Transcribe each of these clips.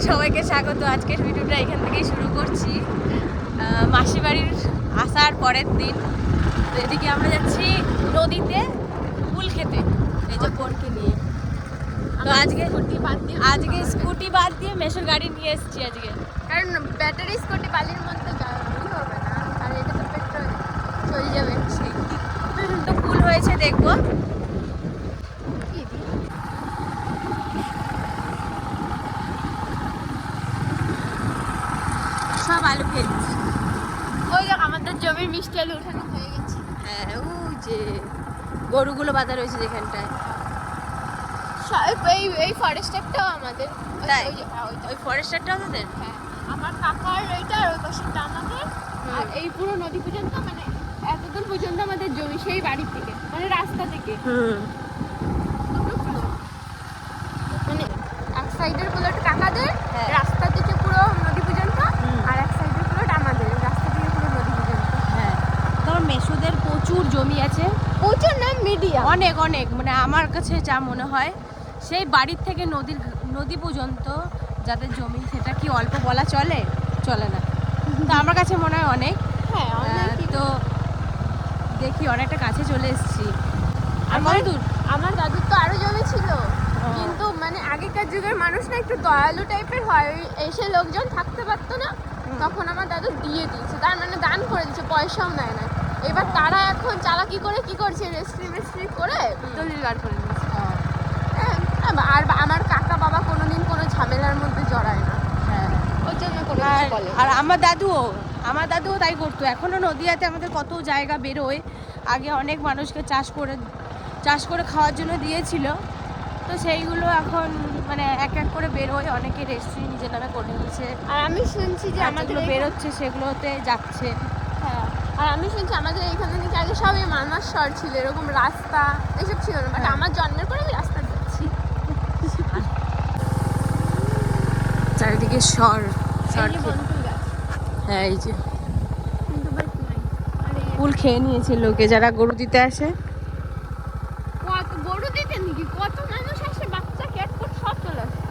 সবাইকে স্বাগত। আজকের ভিডিওটা এখান থেকেই শুরু করছি। মাসি বাড়ির আসার পরের দিন। তো এদিকে আমরা যাচ্ছি নদীতে কুল খেতে, এই যে বোনকে নিয়ে। তো আজকে স্কুটি বাদ দিয়ে মেশোর গাড়ি নিয়ে এসেছি আজকে, কারণ ব্যাটারি স্কুটি বালির মধ্যে হবে না, আর এটা তো পেট্রোল চলে যাবে। তো কুল হয়েছে দেখবো। সব আলু ফেলছি। ওই দেখ আমাদের জমির মিষ্টি আলু উঠানো হয়ে গেছে। হ্যাঁ, ওই যে গরুগুলো বাঁধা রয়েছে যেখানটায়। এই ফরেস্টারটাও আমাদের। তাই ওই ফরেস্টারটা আমাদের। হ্যাঁ, আমার কাকার এইটা আর ওই পাশেরটা আমাদের। আর এই পুরো নদী পর্যন্ত, মানে এতদূর পর্যন্ত আমাদের জমি, সেই বাড়ির থেকে, মানে রাস্তা থেকে। মানে এক সাইডের প্লট কাকাদের, রাস্তা থেকে পুরো নদী পর্যন্ত, আর এক সাইডের প্লট আমাদের, রাস্তা থেকে পুরো নদী পর্যন্ত। হ্যাঁ, তোমার মেসোদের প্রচুর জমি আছে। প্রচুর না, মিডিয়াম, অনেক অনেক, মানে আমার কাছে যা মনে হয় সেই বাড়ির থেকে নদী পর্যন্ত যাদের জমি, সেটা কি অল্প বলা চলে? চলে না। তো আমার কাছে মনে হয় অনেক। হ্যাঁ, তো দেখি অনেকটা কাছে চলে এসেছি। আমার দাদুর তো আরো জমি ছিল, কিন্তু মানে আগেকার যুগের মানুষ না একটু দয়ালু টাইপের হয়, এসে লোকজন থাকতে পারতো না, তখন আমার দাদু দিয়ে দিয়েছে, তার মানে দান করে দিয়েছে, পয়সাও নেয় না। এবার তারা এখন চালাকি করে কি করছে, রেস্ট্রি করে দলিল বার করে নিয়েছে। আর আমার কাকা বাবা কোনোদিন কোনো ঝামেলার মধ্যে জড়ায় না। হ্যাঁ, ওর জন্য কোনো কিছু বলে না। আর আমার দাদুও তাই করতো। এখনো নদীয়াতে আমাদের কত জায়গা বেরোয়। আগে অনেক মানুষকে চাষ করে খাওয়ার জন্য দিয়েছিল, তো সেইগুলো এখন মানে এক এক করে বেরোয়, অনেকে রেস্ট্রি নিজের নামে করে নিচ্ছে। আর আমি শুনছি যে আমাদের বেরোচ্ছে সেগুলোতে যাচ্ছে। হ্যাঁ, আর আমি শুনছি আমাদের এখানে নাকি আগে সবই মানমাস শহর ছিল, এরকম রাস্তা এসব ছিল না, বাট আমার জন্মের পরে আমি রাস্তা যাচ্ছি। চারিদিকে হ্যাঁ, এই যে কুল খেয়ে নিয়েছে লোকে, যারা গরু দিতে আসে। গরু দিতে নাকি কত মানুষ আসে, বাচ্চা ক্যাটকুট সব চলে আসে।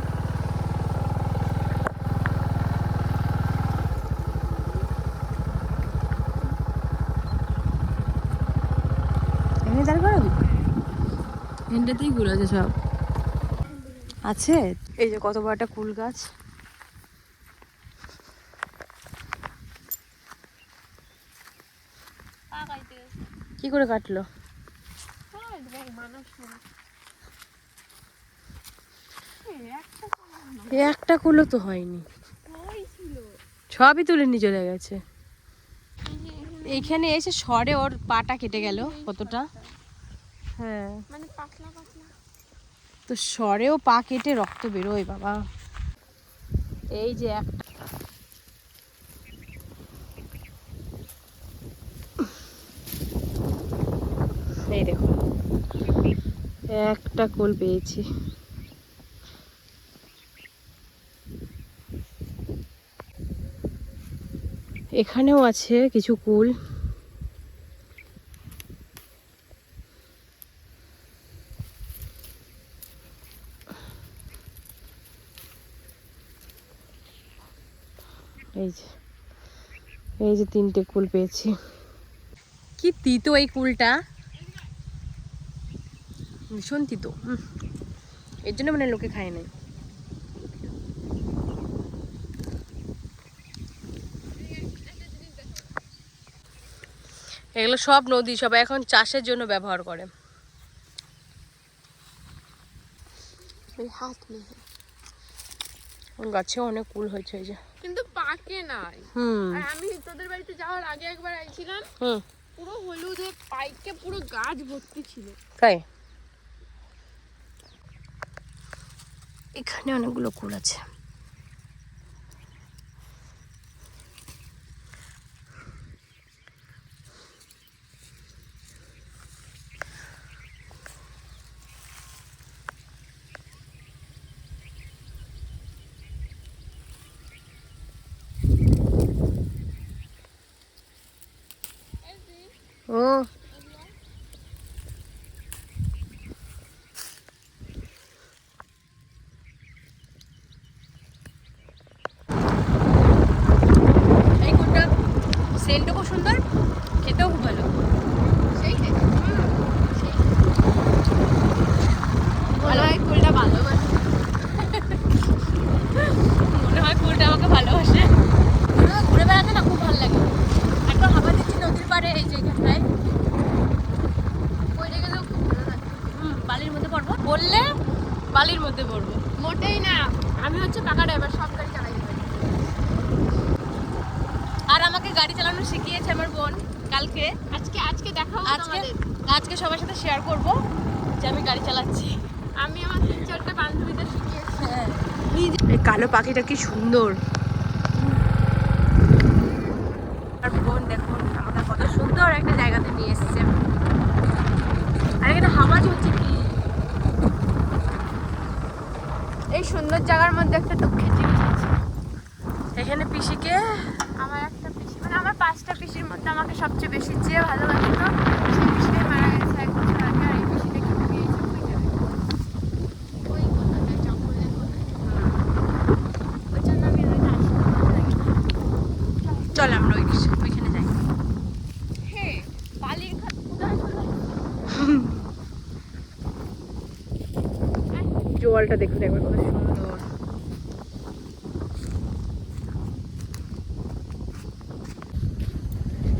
এখানে দাঁড় করাবি, এখানটাতেই কুল আছে, সব আছে। এই যে কত বড় একটা কুল গাছ। কি করে কাটলো? একটা কুলো তো হয়নি, সবই তুলে নিয়ে চলে গেছে। এইখানে এসে সরে ওর পাটা কেটে গেল কতটা। হ্যাঁ, মানে পাতলা পাতলা তো সরেও পা কেটে রক্ত বেরোয় বাবা। এই যে এই দেখো, একটা কুল পেয়েছি। এখানেও আছে কিছু কুল। এই যে 3টে কুল পেয়েছি। কি তিতো এই কুলটা, ভীষণ তিতো। এর জন্য মানে লোকে খায় না। এগুলো সব নদী, সবাই এখন চাষের জন্য ব্যবহার করে। গাছে অনেক কুল হয়েছে, এই যে, কিন্তু পাকে নাই। আর আমি তোদের বাড়িতে যাওয়ার আগে একবার আইছিলাম, পুরো হলুদে পাইকে পুরো গাছ ভর্তি ছিল। তাই এখানে অনেকগুলো কুল আছে। ও আবার খেতেও খুব ভালো। সেই ভালো হয় কুলটা ভালোবাসে, মনে হয় কুলটা আমাকে ভালোবাসে। আমার ঘুরে বেড়াতে না খুব ভালো লাগে। একদম হাওয়া দিচ্ছি নদীর পাড়ে, এই যে এখানটায় ওইটা গেলেও খুব ভালো লাগে। বালির মধ্যে পড়বো বললে, বালির মধ্যে পড়বো। মোটেই না, আমি হচ্ছে কাকা ড্রাইভার, সব গাড়ি চালাইতে পারি। আর আমাকে গাড়ি চালানো শিখিয়েছে আমার বোন কালকে। আজকে দেখাবো তোমাদের। আজকে সবার সাথে শেয়ার করব যে আমি গাড়ি চালাচ্ছি। আমি আমার 3-4টা বান্ধবীদের শিখিয়েছি। হ্যাঁ, এই কালো পাখিটা কি সুন্দর। আর বোন দেখুন আমাকে কত সুন্দর একটা জায়গাতে নিয়ে এসেছে। আর এখানে হাওয়া চলছে কি। এই সুন্দর জায়গার মধ্যে একটা দুঃখের জিনিস আছে। এখানে পিসিকে আমার একটা পিসি, মানে আমার 5টা পিসির মধ্যে আমাকে সবচেয়ে বেশি যে ভালোবাসতো সেই পিসিটাই মারা গেছে 1 বছর আগে। আর এই পিসিটা কি পেয়েছে ওই কোথায় জঙ্গলের কোথায়, ওই জন্য আমি ওইটা আসি না, ভালো লাগে না। চল আমরা ওইখানে যাই। হ্যাঁ, বালির ঘাট কোথায় চলে? জলটা দেখুন একবার কত সুন্দর।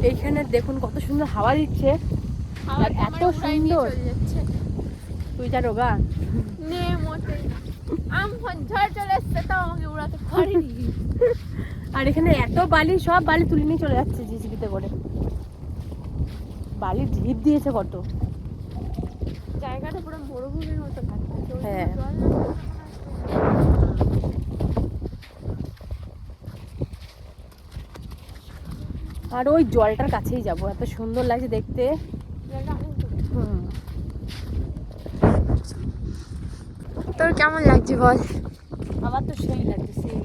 এইখানে দেখুন কত সুন্দর হাওয়া দিচ্ছে। আর এত সুন্দর। তুই যা রোগা। নে মোটেই না, আমফান ঝড় চলে এসছে তাও আমাকে উড়াতে পারিনি। আর এখানে এত বালি, সব বালি তুলে নিয়ে চলে যাচ্ছে জিসিবিতে করে। বালির ঝিপ দিয়েছে কত। জায়গাটা পুরো মরুভূমির মতো লাগছে। হ্যাঁ। জল না থাকলে আর ওই জলটার কাছেই যাব, এত সুন্দর লাগছে দেখতে। জলটা অনেক দূরে। হুম। তোর কেমন লাগছে বল? আমার তো সেই লাগছে, সেই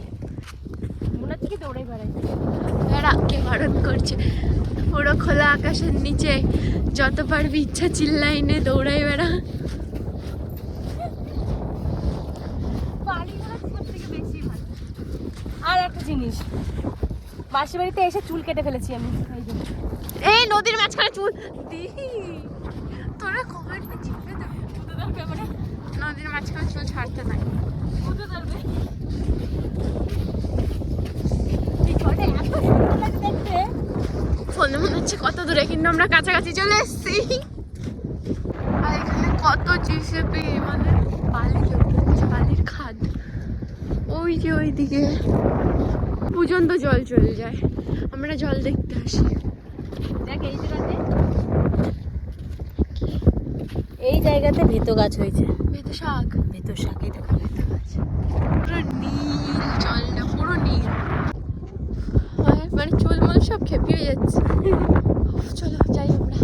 মনে হচ্ছে কি দৌড়াই বেড়াই। এরা কে বারণ করছে? পুরো খোলা আকাশের নিচে যত পারবি ইচ্ছা চিল্লাইনে দৌড়াই বেড়া। আর একটা জিনিস, মাসির বাড়িতে এসে চুল কেটে ফেলেছি আমি। এই নদীর মাঝখানে চুল তোরা কমেন্টে চিপে দেবে। নদীর মাঝখানে চুল ছাড়তে নাই। ফোনে মনে হচ্ছে কত দূরে, কিন্তু আমরা কাছাকাছি চলে এসেছি। আর এখানে কত জিসিবি, মানে বালি জমছে, বালির খাদ। ওই যে ওইদিকে পর্যন্ত জল চলে যায়, আমরা জল দেখতে আসি। দেখ এই জায়গাতে, এই জায়গাতে ভেতো গাছ হয়েছে। বেতো শাক, ভেতো শাক, এই দেখো বেতো গাছ। পুরো নীল জলটা, পুরো নীল। মানে চুল মুল সব খেপিয়ে যাচ্ছে। চলো যাই আমরা।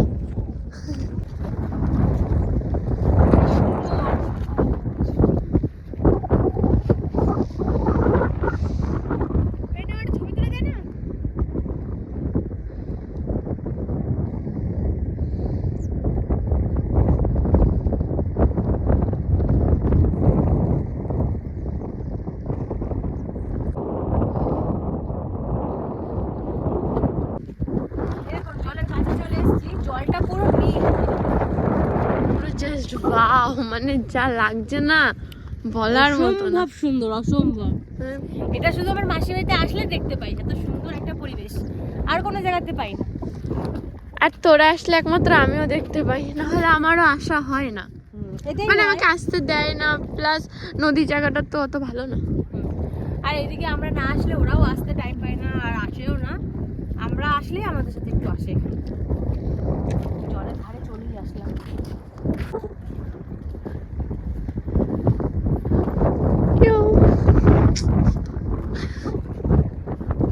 জলের কাছে চলে এসেছি, জলটা পুরো নীল। পুরো জাস্ট ওয়াও, মানে যা লাগছে না বলার মতো না। অসম্ভব সুন্দর, অসম্ভব। এটা শুধু আমার মাসির বাড়িতে আসলে দেখতে পাই, এত সুন্দর একটা পরিবেশ আর কোনো জায়গাতে পাই না। আর তোরা আসলে একমাত্র আমিও দেখতে পাই, নাহলে আমারও আশা হয় না। এটাই মানে নয়। আমাকে আসতে দেয় না, প্লাস নদী জায়গাটা তো অত ভালো না। আর এদিকে আমরা না আসলে ওরাও আসতে টাইম পায় না, আর আসেও না। আমরা আসলেই আমাদের সাথে একটু আসে। জলের ধারে চলেই আসলাম।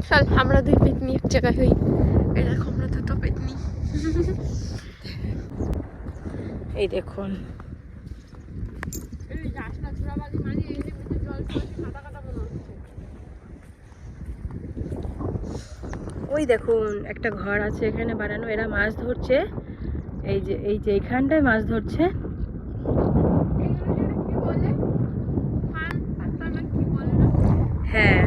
চল আমরা দুই পেতনি এক জায়গায় হই। এরকম আমরা দুটো পেতনি। এই দেখুন ওই দেখুন একটা ঘর আছে এখানে বানানো, এরা মাছ ধরছে। এই যে এইখানটায় মাছ ধরছে। হ্যাঁ,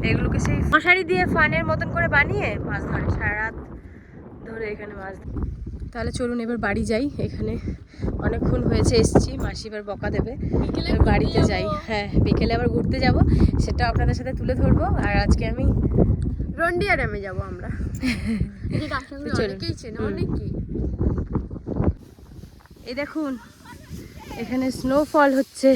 এগুলোকে সেই মশারি দিয়ে ফানের মতন করে বানিয়ে মাছ ধরে, সারা রাত ধরে এখানে মাছ ধরে। তাহলে চলুন এবার বাড়ি যাই, এখানে অনেকক্ষণ হয়েছে এসছি, মাসি এবার বকা দেবে, এবার বাড়িতে যাই। হ্যাঁ, বিকেলে আবার ঘুরতে যাব, সেটা আপনাদের সাথে তুলে ধরবো। আর আজকে আমি রন্ডিয়া ড্যামে যাবো আমরা, যেটা আসামে অনেকেই চেনে, অনেকেই। এই দেখুন এখানে স্নোফল হচ্ছে।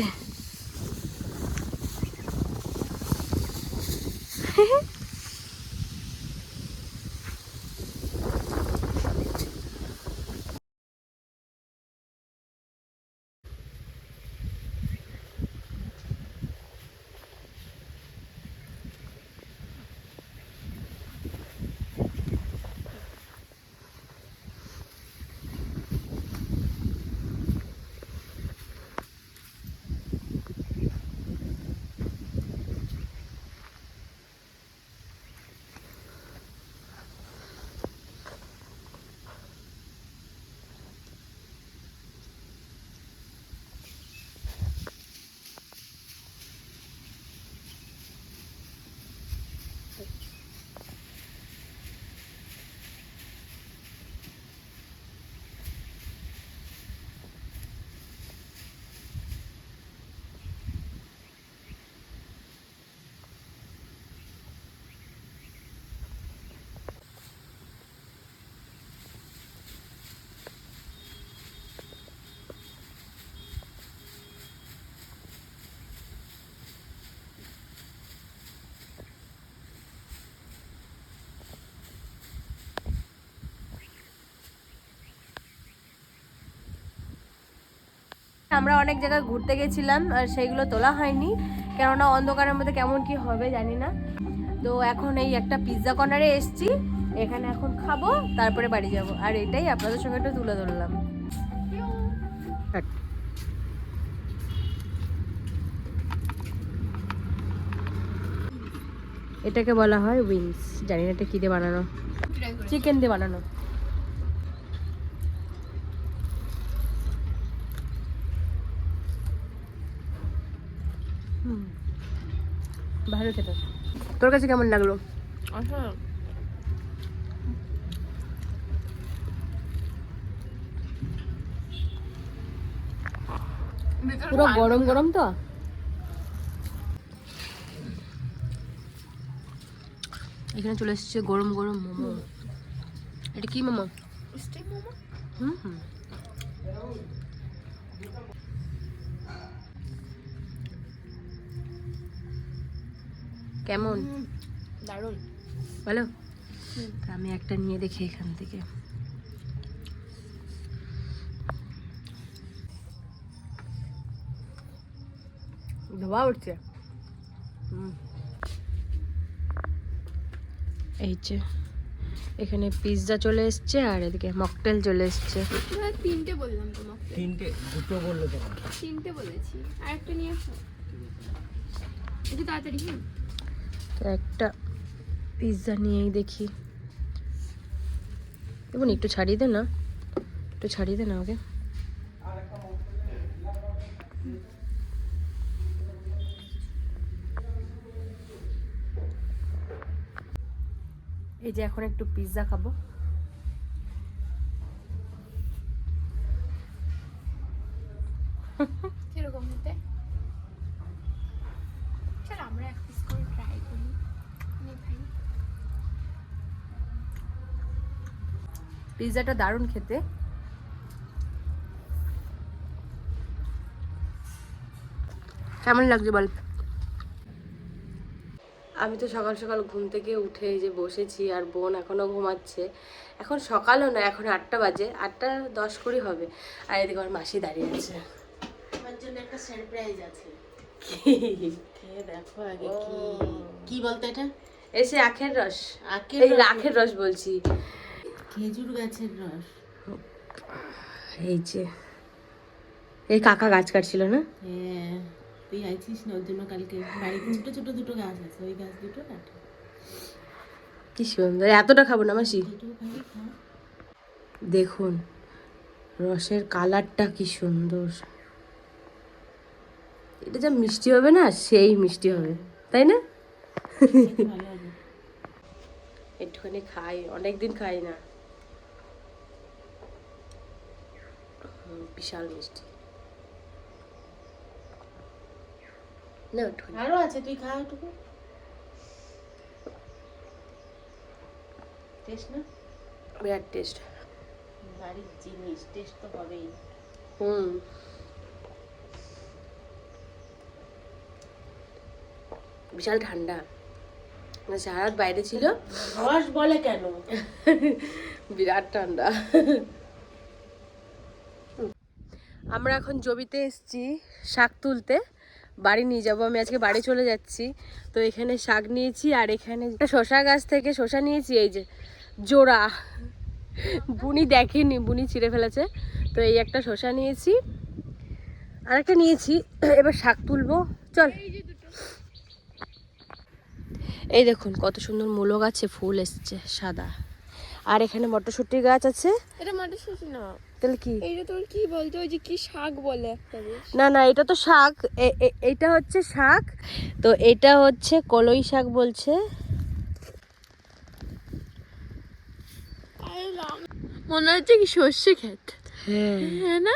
আমরা অনেক জায়গায় ঘুরতে গেছিলাম আর সেইগুলো তোলা হয়নি, কেননা অন্ধকারের মধ্যে কেমন কি হবে জানি না। তো এখন এই একটা পিৎজা কর্নারে এসছি, এখানে এখন খাবো, তারপরে বাড়ি যাব। আর এটাই আপনাদের সঙ্গে একটু তুলে ধরলাম। এটাকে বলা হয় উইংস, জানি না এটা কি দিয়ে বানানো, চিকেন দিয়ে বানানো। ভালো খেতে। তোর কাছে কেমন লাগলো? পুরো গরম গরম তো। এখানে চলে এসেছে গরম গরম মোমো। এটা কি মোমো? স্টিক মোমো। হুম, কেমন? দারুণ ভালো। আমি একটা নিয়ে দেখি এখান থেকে। ধোয়া উঠছে। এই যে এখানে পিৎজা চলে এসছে আর এদিকে মকটেল চলে এসছে। তিনটে বললাম তো, মকটেল তিনটে, দুটো বললো তো। তিনটে বলেছি, আর একটা নিয়ে আসো একটু তাড়াতাড়ি। হ্যাঁ, তো একটা পিৎজা নিয়েই দেখি। এবং একটু ছাড়িয়ে দে না, একটু ছাড়িয়ে দে না ওকে। এই যে এখন একটু পিৎজা খাবো। কিরকম হতে? চল আমরা এক পিস করে ট্রাই করি। ভাই পিৎজাটা দারুণ খেতে। কেমন লাগছে বল? আমি তো সকাল সকাল ঘুম থেকে উঠে এই যে বসেছি, আর বোন এখনো ঘুমাচ্ছে। এখন সকালও না, এখন 8টা বাজে, 8:10-20 হবে। আর এদিকে আমার মাসি দাঁড়িয়ে আছে। আমার জন্য একটা সারপ্রাইজ আছে। কি? খেয়ে দেখো আগে। কি কি বলতো এটা? এসে আখের রস। আখের এই রস? আখের রস বলছি। খেজুর গাছের রস। এই যে এই কাকা গাছ কাটছিল না? হ্যাঁ, তুই আইছিস না ওর জন্য কালকে বাড়িতে ছোট ছোট দুটো গাছ আছে, ওই গাছ দুটো কাটে। কি সুন্দর। এতটা খাবো না মাসি। দুটো খালি খা। দেখুন রসের কালারটা কি সুন্দর। এটা যা মিষ্টি হবে না, সেই মিষ্টি হবে, তাই না? খেতে ভালো হবে। একটুখানি খাই, অনেকদিন খাই না। বিশাল মিষ্টি না, একটুখানি আরো আছে, তুই খা একটু। টেস্ট না? বিরাট টেস্ট। বাড়ির জিনিস টেস্ট তো হবেই। বিশাল ঠান্ডা, সারা রাত বাইরে ছিল। রস বলে কেন? বিরাট ঠান্ডা। আমরা এখন জমিতে এসেছি শাক তুলতে, বাড়ি নিয়ে যাবো। আমি আজকে বাড়ি চলে যাচ্ছি। তো এখানে শাক নিয়েছি, আর এখানে শশা গাছ থেকে শশা নিয়েছি, এই যে জোড়া। বুনি দেখেনি, বুনি ছিঁড়ে ফেলেছে। তো এই একটা শশা নিয়েছি, আর একটা নিয়েছি। এবার শাক তুলবো, চল। এই দেখুন কত সুন্দর মূলো গাছে ফুল এসছে সাদা। আর এখানে মটরশুঁটি গাছ আছে। এটা মটরশুঁটি না, তাহলে কি? এইটা তোর কি বলতো, ওই যে কি শাক বলে একটা বেশ। না না, এটা তো শাক, এটা হচ্ছে শাক। তো এটা হচ্ছে কলই শাক বলছে। মনে হচ্ছে কি সর্ষে ক্ষেত। হ্যাঁ হ্যাঁ না,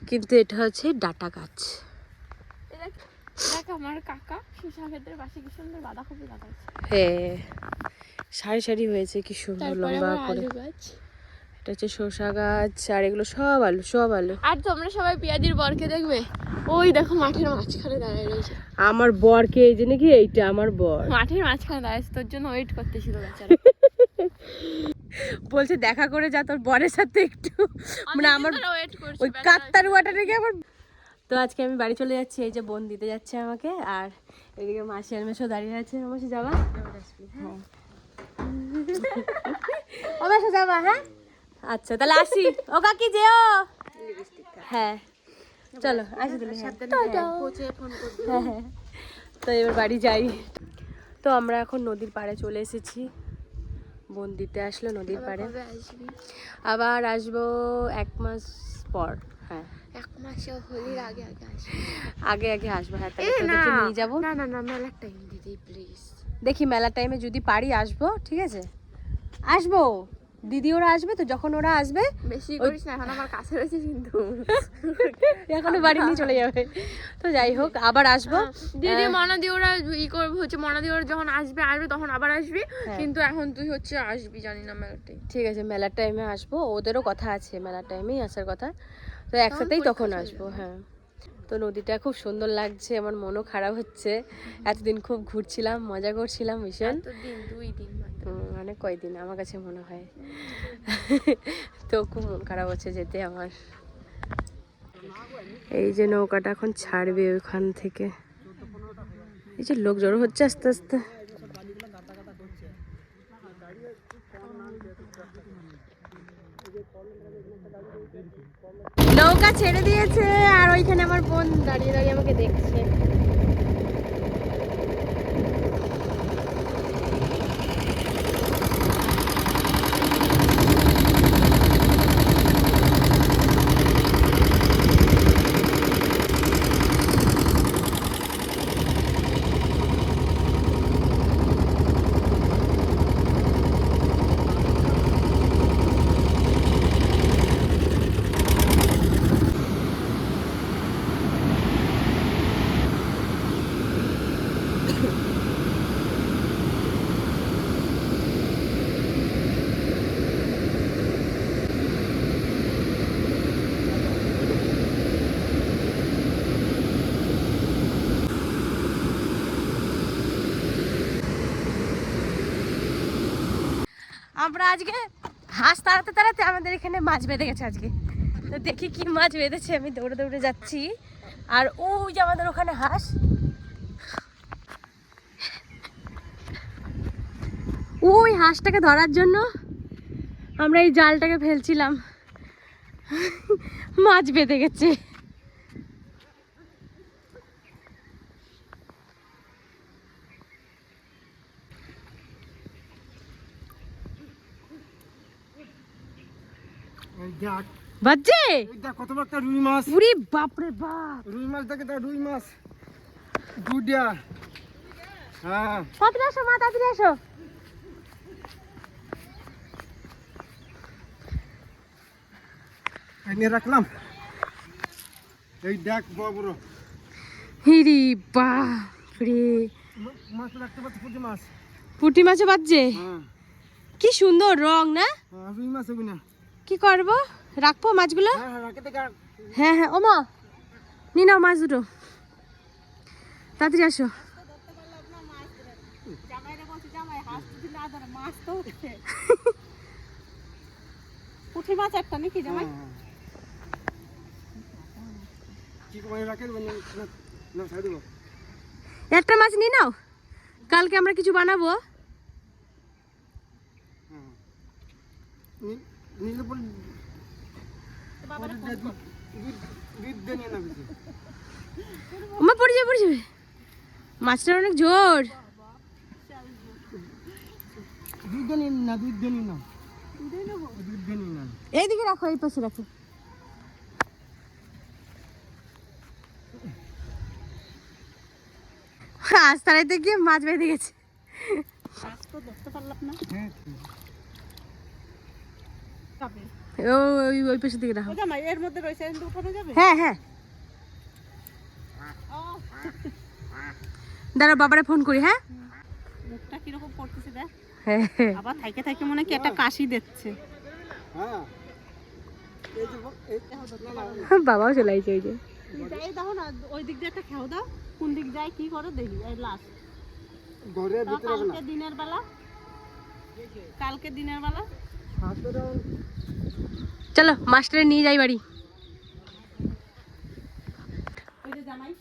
কিন্তু এটা হচ্ছে ডাটা গাছ। দেখ আমার কাকা শসা ক্ষেতের পাশে কি সুন্দর বাঁধাকপি লাগাচ্ছে। হ্যাঁ, সারি সারি হয়েছে কি সুন্দর তারপরে লম্বা আবার করে। আলু গাছ। এটা হচ্ছে শসা গাছ, আর এগুলো সব আলু, সব আলু। আর তোমরা সবাই পিয়াদির বরকে দেখবে, ওই দেখো মাঠের মাঝখানে দাঁড়ায় রয়েছে। আমার বরকে এই যে নাকি, এইটা আমার বর মাঠের মাঝখানে দাঁড়াচ্ছে, তোর জন্য ওয়েট করতেছিল বেচারা। বলছে দেখা করে যা তোর বরের সাথে একটু, মানে আমার ওয়েট করছে ওই কাত্তারুয়াটা রেখে আমার। তো আজকে আমি বাড়ি চলে যাচ্ছি, এই যে বোন দিতে যাচ্ছে আমাকে, আর এদিকে মাসি আর মেশো দাঁড়িয়ে আছে। মাসি যাবা? হ্যাঁ। ও মেশো যাবা? হ্যাঁ আচ্ছা, তাহলে আসি। ও কাকি যেও। হ্যাঁ চলো আসি তাহলে। হ্যাঁ হ্যাঁ, তো এবার বাড়ি যাই। তো আমরা এখন নদীর পাড়ে চলে এসেছি। বোন দিতে আসলো নদীর পাড়ে। আবার আসবো 1 মাস পর। হ্যাঁ 1 মাসে হোলির আগে আগে আসবে। আগে আগে আসবো। হ্যাঁ, তাহলে তোদেরকে নিয়ে যাবো। না না না, মেলার টাইম দিদি প্লিজ। দেখি মেলার টাইমে যদি পারি আসবো, ঠিক আছে আসবো। দিদি ওরা আসবে, তো যখন ওরা আসবে বেশি করিস না, এখন আমার কাছে রয়েছে কিন্তু। এখনো বাড়ি নিয়ে চলে যাবে। তো যাই হোক, আবার আসবো। দিদি মনাদি ওরা ই করবে হচ্ছে, মনাদি ওরা যখন আসবে তখন আবার আসবি। হ্যাঁ। কিন্তু এখন তুই হচ্ছে আসবি, জানি না মেলার টাইম। ঠিক আছে, মেলার টাইমে আসবো। ওদেরও কথা আছে, মেলার টাইমেই আসার কথা। তো একসাথেই তখন আসবো। হ্যাঁ, তো নদীটা খুব সুন্দর লাগছে, আমার মনও খারাপ হচ্ছে। এতদিন খুব ঘুরছিলাম, মজা করছিলাম ভীষণ। দিন 2 দিন মাত্র। মানে কয়দিন আমার কাছে মনে হয়। তো খুব মন খারাপ হচ্ছে যেতে আমার। এই যে নৌকাটা এখন ছাড়বে ওইখান থেকে। এই যে লোক জড়ো হচ্ছে আস্তে আস্তে। নৌকা ছেড়ে দিয়েছে, আর ওইখানে আমার বোন দাঁড়িয়ে দাঁড়িয়ে আমাকে দেখছে। আমরা আজকে হাঁস তাড়াতে তাড়াতে আমাদের এখানে মাছ বেঁধে গেছে আজকে। তো দেখি কি মাছ বেঁধেছে, আমি দৌড়ে দৌড়ে যাচ্ছি। আর ওই যে আমাদের ওখানে হাঁস, ওই হাঁসটাকে ধরার জন্য আমরা এই জালটাকে ফেলছিলাম, মাছ বেঁধে গেছে। বাজে কত বড় একটা রুই মাছ, পুরি বাপরে বাপ। রুই মাছ দেখে তা রুই মাছ দুডিয়া। হ্যাঁ তাড়াতাড়ি আসো মা, তাড়াতাড়ি আসো। এনে রাখলাম। এই দেখ বড় বড় হিরি বাপরে, মাছ রাখতে পারছি, পুঁটি মাছ। পুঁটি মাছও বাজছে, হ্যাঁ কি সুন্দর রং না? হ্যাঁ, রুই মাছ হবে না। কি করবো, রাখবো মাছগুলো? হ্যাঁ হ্যাঁ, রাখে থেকে হ্যাঁ হ্যাঁ, ওমা নি নাও মাছ দুটো, তাড়াতাড়ি আসো। পুঁটি মাছ একটা নাকি জামাই? কি করে রাখে না, না ছাড় দেবো। একটা মাছ নিয়ে নাও, কালকে আমরা কিছু বানাবো। হ্যাঁ নিলে পরে দুধ দিয়ে নিয়ে নেবে। ওমা পড়ে যাবে, পড়ে যাবে, মাছটার অনেক জোর। দুধ দিয়ে নিন না, দুধ দিয়ে নিন না, দুধ দিয়ে নিন না। এইদিকে রাখো, এই পাশে রাখো। রাস্তায় গিয়ে মাছ বেঁধে গেছে। হ্যাঁ ওই পাশে দিকে রাখো। জামাই এর মধ্যে রয়েছে, কিন্তু উঠানো যাবে? হ্যাঁ হ্যাঁ, দাঁড়া বাবারে ফোন করি। হ্যাঁ মুখটা কিরকম করতেছে দেখ, হ্যাঁ হ্যাঁ। আবার থাইকে থাইকে মনে কি একটা কাশি দিচ্ছে। হ্যাঁ এই যে না না বাবাও চলে আইছে ওই যে। এই দেখো না, ওই দিক দিয়ে একটা খেও দাও, কোন দিক যায় কি করে দেখি। এই লাস্ট ঘরের ভিতরে হবে না। কালকে দিনের বেলা, কালকে দিনের বেলা চলো মাস্টারে নিয়ে যাই বাড়ি। ওই যে জামাই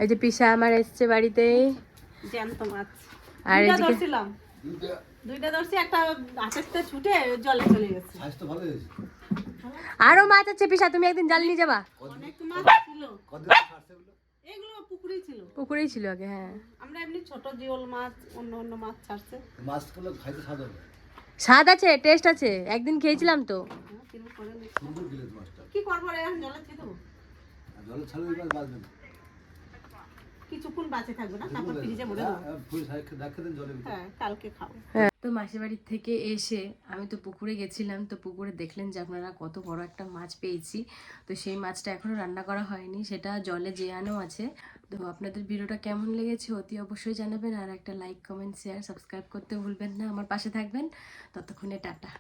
এই যে পিসা আমার এসছে বাড়িতে, জ্যান্ত মাছ। আর দুইটা এদিকে ধরছিলাম, দুইটা ধরছি, একটা হাতেরটা ছুটে জলে চলে গেছে। আরো মাছ আছে পিসা, তুমি একদিন জাল নিয়ে যাবা। অনেক মাছ ছিল, এগুলো পুকুরেই ছিল, পুকুরেই ছিল আগে। হ্যাঁ আমরা এমনি ছোট জিওল মাছ, অন্য অন্য মাছ ছাড়ছে। মাছগুলো খাইতে স্বাদ হবে। স্বাদ আছে, টেস্ট আছে, একদিন খেয়েছিলাম তো। কিরকম করে দেখি। সুন্দর গিলে মাছটা। কি করবো রে, এখন জলে ছেড়ে দেবো, আর জলে ছাড়লে এই মাছ বাঁচবে না। কিছুক্ষণ বাঁচে থাকবে না, তারপর ফ্রিজে ভরে দেবো। রাখে দেন জলের ভিতরে। হ্যাঁ কালকে খাবো। তো মাসির বাড়ির থেকে এসে আমি তো পুকুরে গেছিলাম, তো পুকুরে দেখলেন যে আপনারা কত বড় একটা মাছ পেয়েছি। তো সেই মাছটা এখনো রান্না করা হয়নি, সেটা জলে জেয়ানো আছে। তো আপনাদের ভিডিওটা কেমন লেগেছে অতি অবশ্যই জানাবেন, আর একটা লাইক কমেন্ট শেয়ার সাবস্ক্রাইব করতে ভুলবেন না, আমার পাশে থাকবেন। ততক্ষণে টাটা।